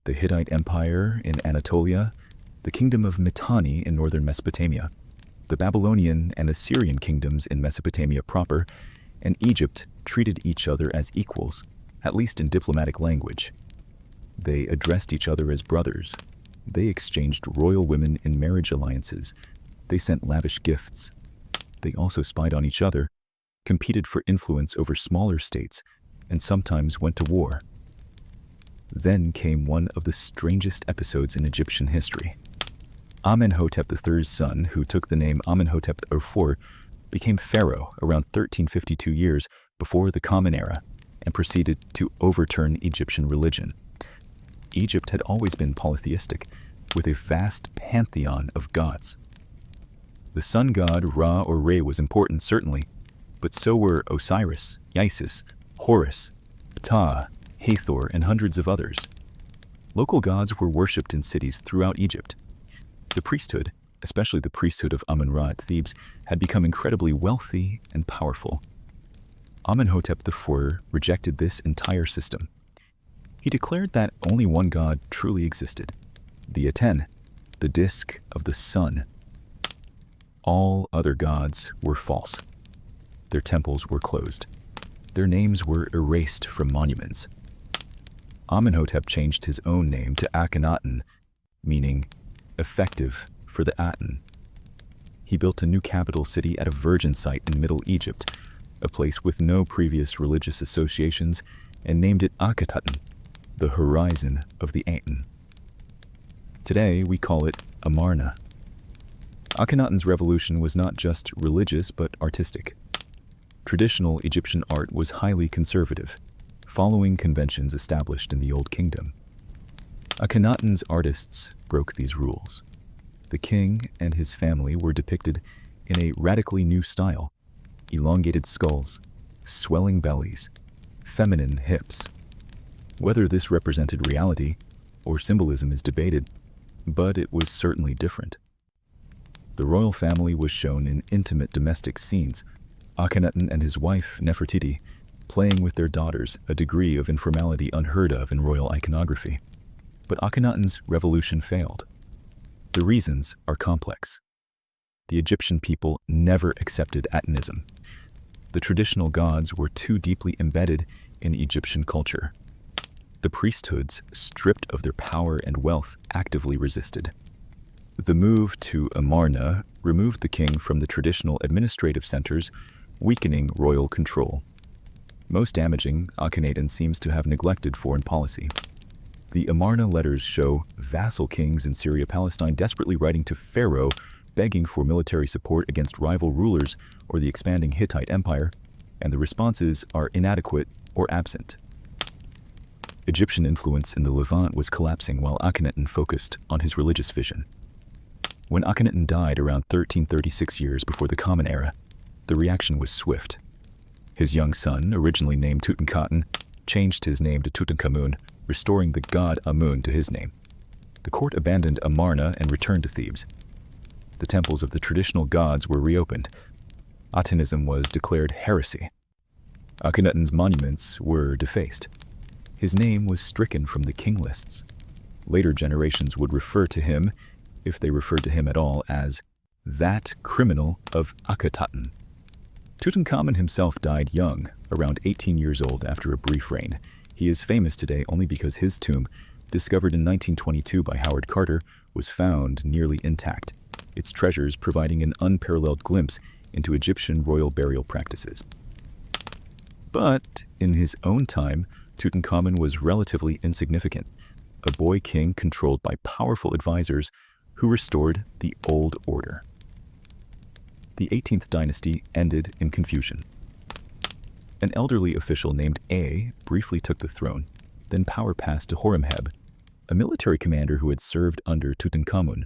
the Hittite Empire in Anatolia, the kingdom of Mitanni in northern Mesopotamia, the Babylonian and Assyrian kingdoms in Mesopotamia proper, and Egypt treated each other as equals, at least in diplomatic language. They addressed each other as brothers. They exchanged royal women in marriage alliances. They sent lavish gifts. They also spied on each other, competed for influence over smaller states, and sometimes went to war. Then came one of the strangest episodes in Egyptian history. Amenhotep III's son, who took the name Amenhotep IV, became pharaoh around 1352 years before the Common Era and proceeded to overturn Egyptian religion. Egypt had always been polytheistic, with a vast pantheon of gods. The sun god Ra or Re was important, certainly, but so were Osiris, Isis, Horus, Ptah, Hathor, and hundreds of others. Local gods were worshipped in cities throughout Egypt. The priesthood, especially the priesthood of Amun-Ra at Thebes, had become incredibly wealthy and powerful. Amenhotep IV rejected this entire system. He declared that only one god truly existed, the Aten, the disk of the sun. All other gods were false. Their temples were closed. Their names were erased from monuments. Amenhotep changed his own name to Akhenaten, meaning effective for the Aten. He built a new capital city at a virgin site in Middle Egypt, a place with no previous religious associations, and named it Akhetaten, the horizon of the Aten. Today we call it Amarna. Akhenaten's revolution was not just religious but artistic. Traditional Egyptian art was highly conservative, following conventions established in the Old Kingdom. Akhenaten's artists broke these rules. The king and his family were depicted in a radically new style: elongated skulls, swelling bellies, feminine hips. Whether this represented reality or symbolism is debated, but it was certainly different. The royal family was shown in intimate domestic scenes, Akhenaten and his wife, Nefertiti, playing with their daughters, a degree of informality unheard of in royal iconography. But Akhenaten's revolution failed. The reasons are complex. The Egyptian people never accepted Atenism. The traditional gods were too deeply embedded in Egyptian culture. The priesthoods, stripped of their power and wealth, actively resisted. The move to Amarna removed the king from the traditional administrative centers, weakening royal control. Most damaging, Akhenaten seems to have neglected foreign policy. The Amarna letters show vassal kings in Syria-Palestine desperately writing to Pharaoh, begging for military support against rival rulers or the expanding Hittite Empire, and the responses are inadequate or absent. Egyptian influence in the Levant was collapsing while Akhenaten focused on his religious vision. When Akhenaten died around 1336 years before the Common Era, the reaction was swift. His young son, originally named Tutankhaten, changed his name to Tutankhamun, restoring the god Amun to his name. The court abandoned Amarna and returned to Thebes. The temples of the traditional gods were reopened. Atenism was declared heresy. Akhenaten's monuments were defaced. His name was stricken from the king lists. Later generations would refer to him, if they referred to him at all, as that criminal of Akhetaten. Tutankhamun himself died young, around 18 years old after a brief reign. He is famous today only because his tomb, discovered in 1922 by Howard Carter, was found nearly intact, its treasures providing an unparalleled glimpse into Egyptian royal burial practices. But in his own time, Tutankhamun was relatively insignificant, a boy king controlled by powerful advisors who restored the old order. The 18th dynasty ended in confusion. An elderly official named A briefly took the throne, then power passed to Horemheb, a military commander who had served under Tutankhamun.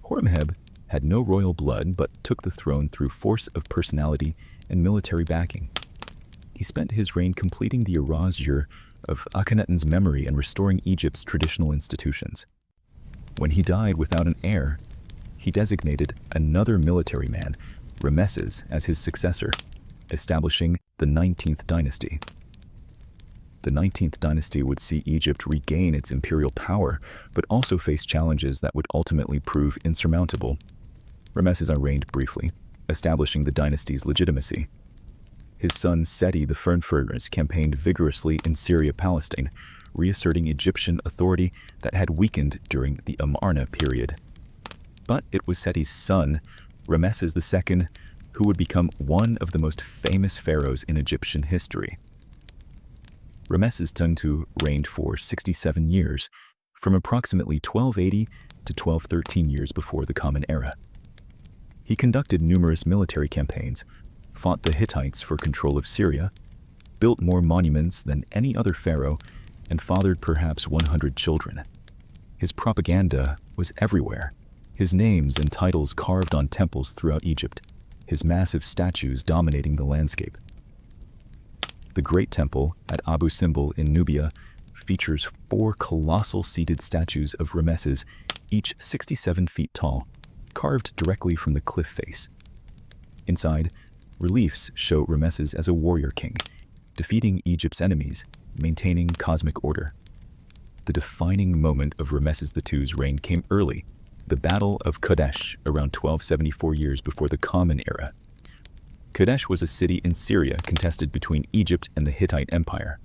Horemheb had no royal blood but took the throne through force of personality and military backing. He spent his reign completing the erasure of Akhenaten's memory and restoring Egypt's traditional institutions. When he died without an heir, he designated another military man, Rameses, as his successor, establishing the 19th dynasty. The 19th dynasty would see Egypt regain its imperial power, but also face challenges that would ultimately prove insurmountable. Ramesses I reigned briefly, establishing the dynasty's legitimacy. His son Seti the First campaigned vigorously in Syria-Palestine, reasserting Egyptian authority that had weakened during the Amarna period. But it was Seti's son, Ramesses II, who would become one of the most famous pharaohs in Egyptian history. Ramesses II reigned for 67 years, from approximately 1280 to 1213 years before the Common Era. He conducted numerous military campaigns, fought the Hittites for control of Syria, built more monuments than any other pharaoh, and fathered perhaps 100 children. His propaganda was everywhere. His names and titles carved on temples throughout Egypt, his massive statues dominating the landscape. The Great Temple at Abu Simbel in Nubia features 4 colossal seated statues of Ramesses, each 67 feet tall, carved directly from the cliff face. Inside, reliefs show Ramesses as a warrior king, defeating Egypt's enemies, maintaining cosmic order. The defining moment of Ramesses II's reign came early, the Battle of Kadesh, around 1274 years before the Common Era. Kadesh was a city in Syria contested between Egypt and the Hittite Empire.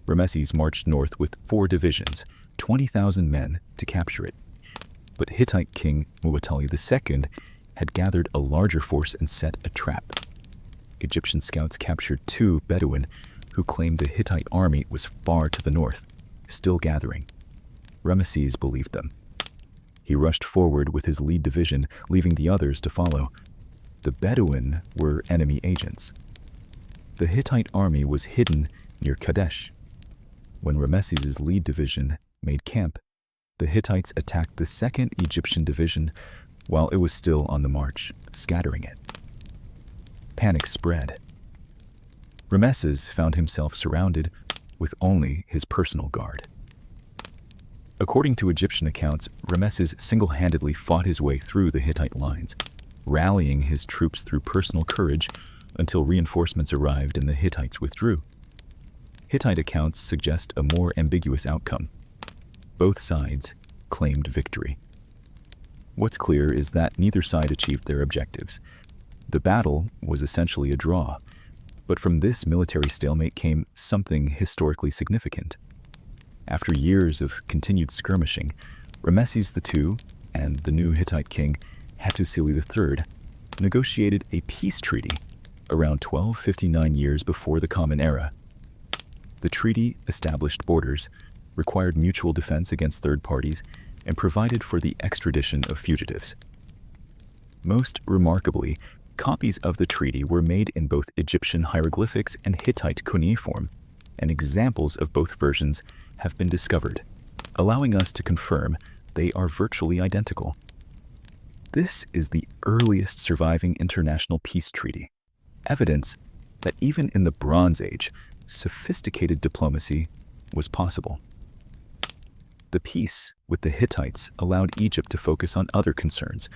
Ramesses marched north with 4 divisions, 20,000 men, to capture it. But Hittite king Muwatalli II had gathered a larger force and set a trap. Egyptian scouts captured 2 Bedouin who claimed the Hittite army was far to the north, still gathering. Ramesses believed them. He rushed forward with his lead division, leaving the others to follow. The Bedouin were enemy agents. The Hittite army was hidden near Kadesh. When Ramesses' lead division made camp, the Hittites attacked the 2nd Egyptian division while it was still on the march, scattering it. Panic spread. Ramesses found himself surrounded with only his personal guard. According to Egyptian accounts, Ramesses single-handedly fought his way through the Hittite lines, rallying his troops through personal courage until reinforcements arrived and the Hittites withdrew. Hittite accounts suggest a more ambiguous outcome. Both sides claimed victory. What's clear is that neither side achieved their objectives. The battle was essentially a draw, but from this military stalemate came something historically significant. After years of continued skirmishing, Ramesses II and the new Hittite king, Hattusili III, negotiated a peace treaty around 1259 years before the Common Era. The treaty established borders, required mutual defense against third parties, and provided for the extradition of fugitives. Most remarkably, copies of the treaty were made in both Egyptian hieroglyphics and Hittite cuneiform, and examples of both versions have been discovered, allowing us to confirm they are virtually identical. This is the earliest surviving international peace treaty, evidence that even in the Bronze Age, sophisticated diplomacy was possible. The peace with the Hittites allowed Egypt to focus on other concerns,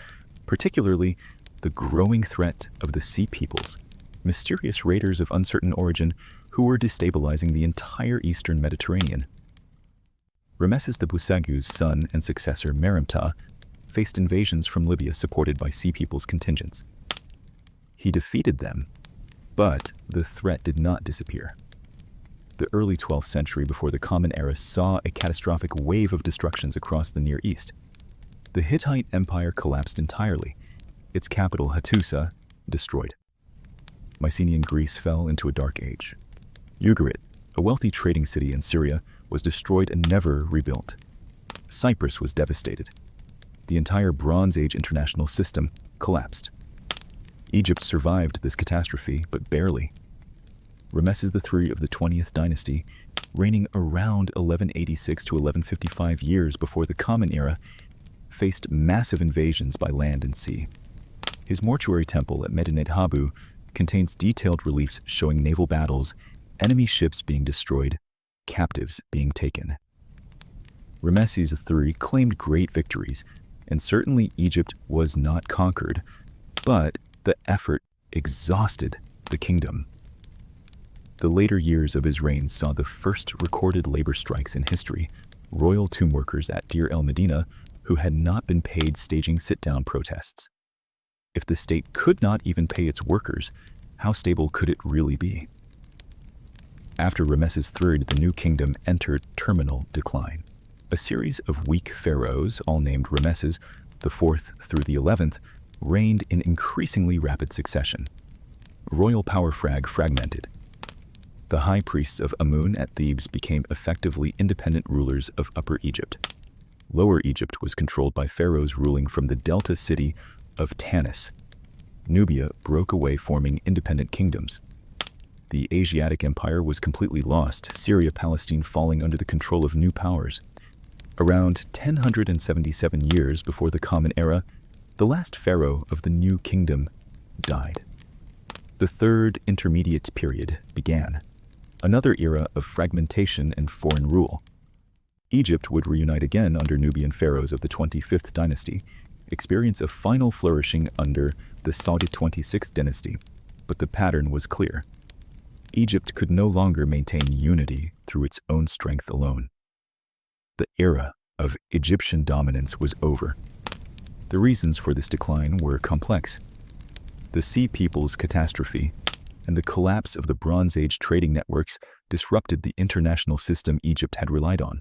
particularly the growing threat of the Sea Peoples, mysterious raiders of uncertain origin who were destabilizing the entire eastern Mediterranean. Ramesses Busagu's son and successor Merimta faced invasions from Libya supported by Sea Peoples contingents. He defeated them, but the threat did not disappear. The early 12th century before the Common Era saw a catastrophic wave of destructions across the Near East. The Hittite Empire collapsed entirely, its capital Hattusa destroyed. Mycenaean Greece fell into a dark age. Ugarit, a wealthy trading city in Syria, was destroyed and never rebuilt. Cyprus was devastated. The entire Bronze Age international system collapsed. Egypt survived this catastrophe, but barely. Ramesses III of the 20th dynasty, reigning around 1186 to 1155 years before the Common Era, faced massive invasions by land and sea. His mortuary temple at Medinet Habu contains detailed reliefs showing naval battles, enemy ships being destroyed, captives being taken. Ramesses III claimed great victories, and certainly Egypt was not conquered, but the effort exhausted the kingdom. The later years of his reign saw the first recorded labor strikes in history. Royal tomb workers at Deir el-Medina who had not been paid staging sit-down protests. If the state could not even pay its workers, how stable could it really be? After Ramesses III, the new kingdom entered terminal decline. A series of weak pharaohs, all named Ramesses, the 4th through the 11th, reigned in increasingly rapid succession. Royal power fragmented. The high priests of Amun at Thebes became effectively independent rulers of Upper Egypt. Lower Egypt was controlled by pharaohs ruling from the delta city of Tanis. Nubia broke away, forming independent kingdoms. The Asiatic Empire was completely lost, Syria-Palestine falling under the control of new powers. Around 1077 years before the Common Era, the last pharaoh of the new kingdom died. The third intermediate period began, another era of fragmentation and foreign rule. Egypt would reunite again under Nubian pharaohs of the 25th dynasty, experience a final flourishing under the Saudi 26th dynasty, but the pattern was clear. Egypt could no longer maintain unity through its own strength alone. The era of Egyptian dominance was over. The reasons for this decline were complex. The Sea People's catastrophe and the collapse of the Bronze Age trading networks disrupted the international system Egypt had relied on.